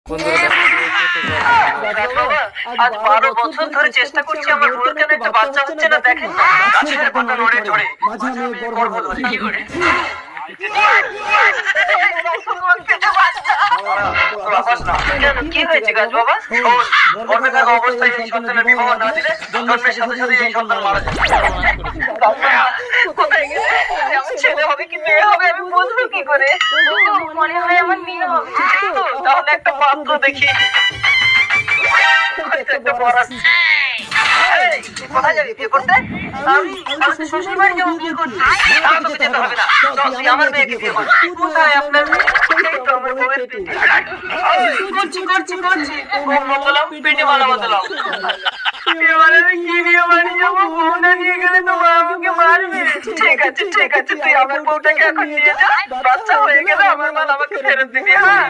বন্ধুরা আজ 12 বছর ধরে চেষ্টা করছি আমার বউয়ের জন্য একটা বাচ্চা হচ্ছে না। দেখেন গাছের পাতা নড়ে চড়ে মাঝে আমি গর্ভ ধরি কি করে কি হয়েছে গাছ বাবা? গর্ভে থাকা অবস্থায় এই সন্তানের বিবাহ না দিলে জন্মের সাথে সাথে এই সন্তান মারা যায়। কোথায় গেছে? আমার ছেলে হবে কি মেয়ে হবে আমি বুঝবো কি করে? মনে হয় আমার মেয়ে হবে। তাহলে একটা পাত্র দেখি। কোথায় যাবি বিয়ে করতে? আমি শ্বশুর বাড়ি যাবো বিয়ে করতে। তোকে যেতে হবে না, চল তুই আমার মেয়েকে বিয়ে কর। কোথায় আপনার মেয়ে? এই তো আমার বউয়ের পেটে। করছি বউ বদলাও, পেটে মালা বদলাও। এবার আমি কি নিয়ে বাড়ি যাবো? বউটা নিয়ে গেলে তো মা আমাকে মারবে। ঠিক আছে তুই আমার বউটাকে এখন নিয়ে যা, বাচ্চা হয়ে গেলে আমার মা আমাকে ফেরত দিবি। হ্যাঁ